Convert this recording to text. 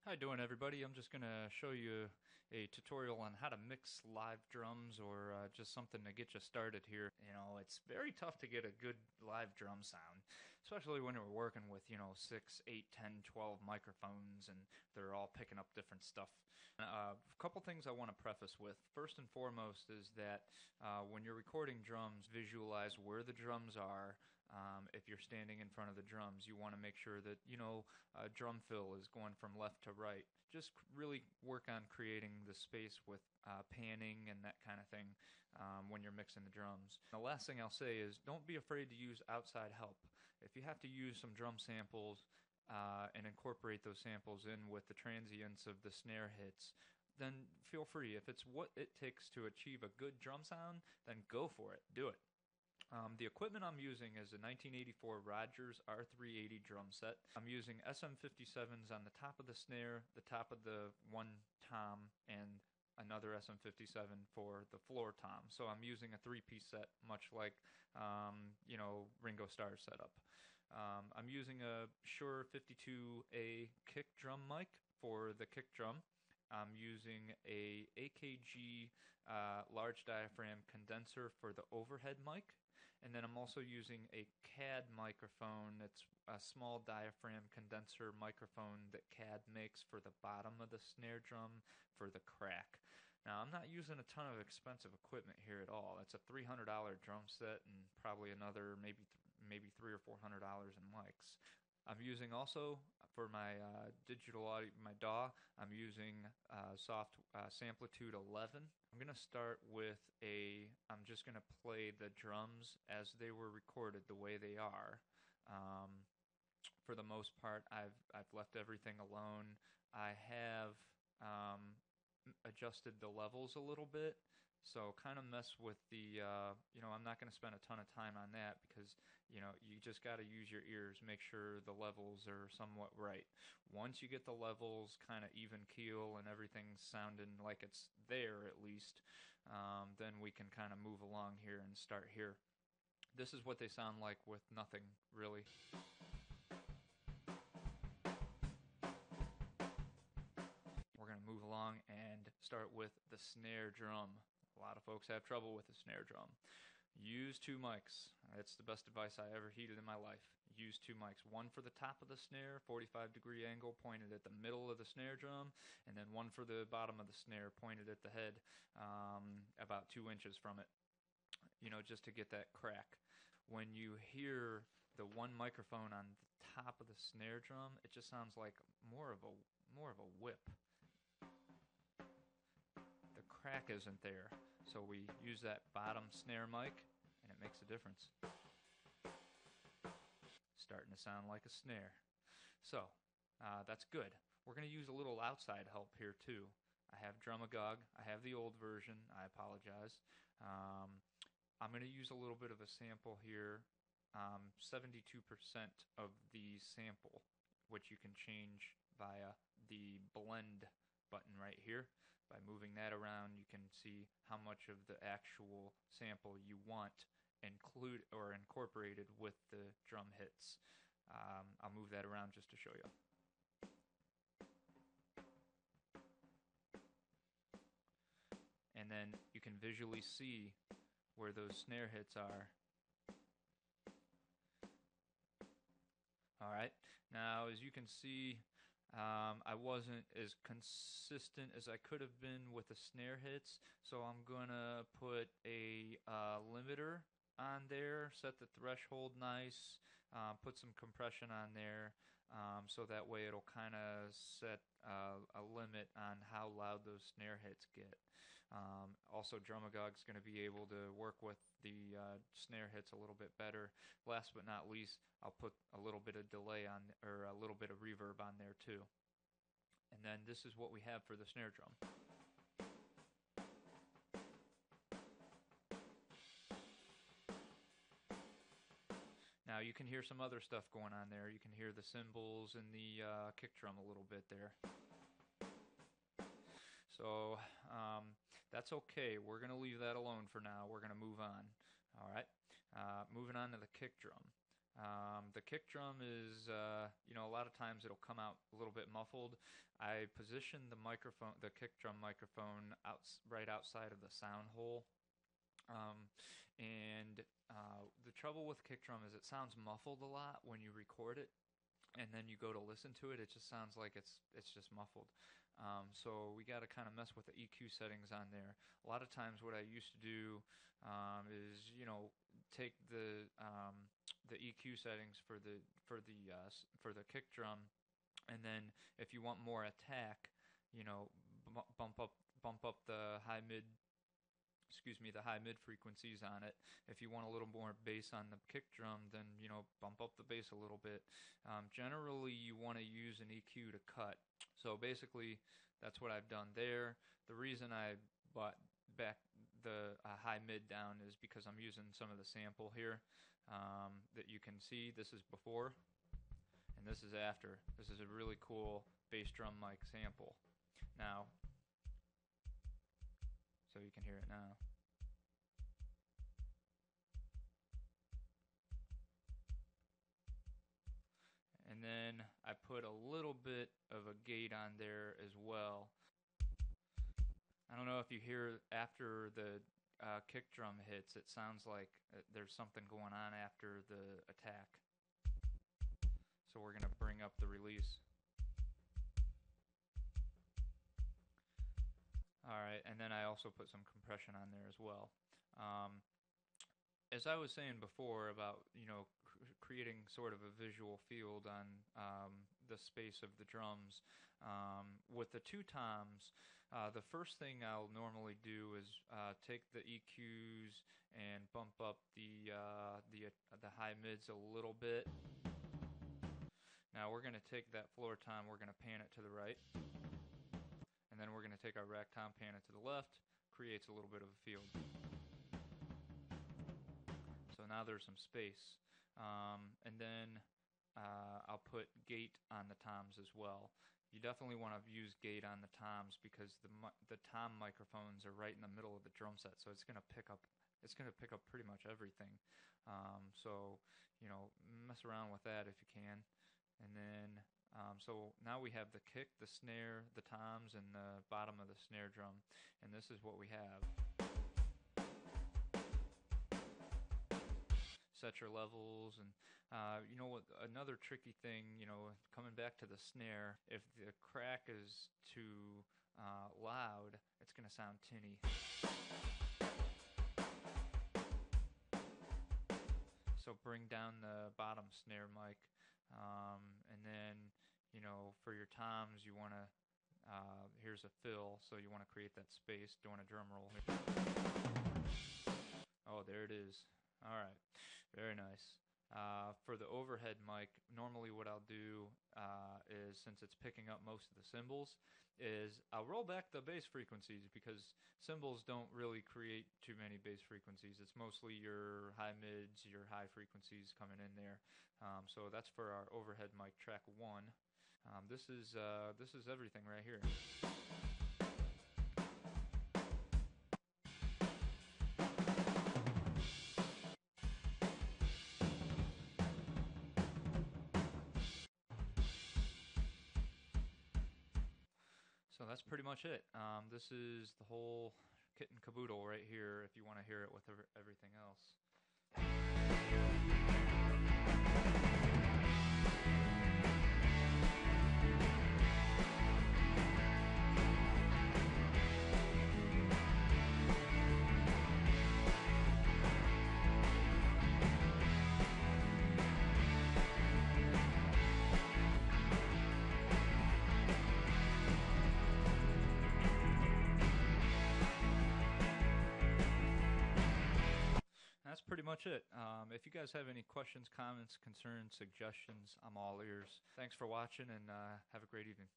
How you doing, everybody? I'm just going to show you a tutorial on how to mix live drums or just something to get you started here. It's very tough to get a good live drum sound, especially when we're working with, 6, 8, 10, 12 microphones and they're all picking up different stuff. A couple things I want to preface with. First and foremost is that when you're recording drums, visualize where the drums are. If you're standing in front of the drums, you want to make sure that, drum fill is going from left to right. Just really work on creating the space with panning and that kind of thing when you're mixing the drums. The last thing I'll say is don't be afraid to use outside help. If you have to use some drum samples and incorporate those samples in with the transients of the snare hits, then feel free. If it's what it takes to achieve a good drum sound, then go for it. Do it. The equipment I'm using is a 1984 Rogers R380 drum set. I'm using SM57s on the top of the snare, the top of the one tom, and another SM57 for the floor tom. So I'm using a three-piece set, much like Ringo Starr's setup. I'm using a Shure 52A kick drum mic for the kick drum. I'm using a AKG large diaphragm condenser for the overhead mic. And then I'm also using a CAD microphone. It's a small diaphragm condenser microphone that CAD makes for the bottom of the snare drum for the crack. Now, I'm not using a ton of expensive equipment here at all. It's a $300 drum set and probably another maybe $300 or $400 in mics. I'm using also for my digital audio, my DAW, I'm using soft Samplitude 11. I'm going to start with I'm just going to play the drums as they were recorded the way they are. For the most part, I've left everything alone. I have adjusted the levels a little bit. So kind of mess with I'm not going to spend a ton of time on that because, you just got to use your ears, make sure the levels are somewhat right. Once you get the levels kind of even keel and everything sounding like it's there at least, then we can kind of move along here and start here. This is what they sound like with nothing, really. We're going to move along and start with the snare drum. A lot of folks have trouble with the snare drum. Use two mics. That's the best advice I ever heeded in my life. Use two mics. One for the top of the snare, 45-degree angle pointed at the middle of the snare drum, and then one for the bottom of the snare pointed at the head, about 2 inches from it, just to get that crack. When you hear the one microphone on the top of the snare drum, it just sounds like more of a whip. The crack isn't there. So we use that bottom snare mic, and it makes a difference. Starting to sound like a snare. So, that's good. We're going to use a little outside help here, too. I have Drumagog. I have the old version. I apologize. I'm going to use a little bit of a sample here. 72% of the sample, which you can change via the blend button right here. By moving that around, you can see how much of the actual sample you want include or incorporated with the drum hits. I'll move that around just to show you. And then you can visually see where those snare hits are. Alright, now as you can see, I wasn't as consistent as I could have been with the snare hits, so I'm gonna put a limiter on there, set the threshold nice, put some compression on there, so that way it'll kind of set a limit on how loud those snare hits get. Also, Drumagog's going to be able to work with the snare hits a little bit better. Last but not least, I'll put a little bit of delay on, or a little bit of reverb on there too. And then this is what we have for the snare drum. Now you can hear some other stuff going on there. You can hear the cymbals and the kick drum a little bit there. So that's okay. We're going to leave that alone for now. We're going to move on. All right. Moving on to the kick drum. The kick drum is, a lot of times it'll come out a little bit muffled. I position the microphone, the kick drum microphone, right outside of the sound hole. The trouble with kick drum is it sounds muffled a lot when you record it, and then you go to listen to it. It just sounds like it's just muffled. So we got to kind of mess with the EQ settings on there. A lot of times, what I used to do is, take the EQ settings for the kick drum, and then if you want more attack, bump up the high mid frequencies on it. If you want a little more bass on the kick drum, then bump up the bass a little bit. Generally, you want to use an EQ to cut. So basically, that's what I've done there. The reason I bought back the high mid down is because I'm using some of the sample here that you can see. This is before, and this is after. This is a really cool bass drum mic sample. Now, so you can hear it now. And then I put a little bit of a gate on there as well. I don't know if you hear after the kick drum hits, it sounds like there's something going on after the attack. So we're going to bring up the release. Alright, and then I also put some compression on there as well. As I was saying before about, creating sort of a visual field on the space of the drums, with the two toms, the first thing I'll normally do is take the EQs and bump up the high mids a little bit. Now we're going to take that floor tom, we're going to pan it to the right. And then we're going to take our rack tom, pan it to the left, creates a little bit of a field. So now there's some space. And then I'll put gate on the toms as well. You definitely want to use gate on the toms because the tom microphones are right in the middle of the drum set, so it's going to pick up pretty much everything. So mess around with that if you can. And then so now we have the kick, the snare, the toms, and the bottom of the snare drum, and this is what we have. Set your levels, and what, another tricky thing, coming back to the snare, if the crack is too loud, it's going to sound tinny. So bring down the bottom snare mic, and then for your toms you want to here's a fill, so you want to create that space, doing a drum roll here. Oh, there it is. Alright, very nice. For the overhead mic, normally what I'll do is, since it's picking up most of the cymbals, is I'll roll back the bass frequencies, because cymbals don't really create too many bass frequencies. It's mostly your high mids, your high frequencies coming in there. So that's for our overhead mic track 1. This is everything right here. So that's pretty much it. This is the whole kit and caboodle right here if you want to hear it with everything else. That's pretty much it. If you guys have any questions, comments, concerns, suggestions, I'm all ears. Thanks for watching, and have a great evening.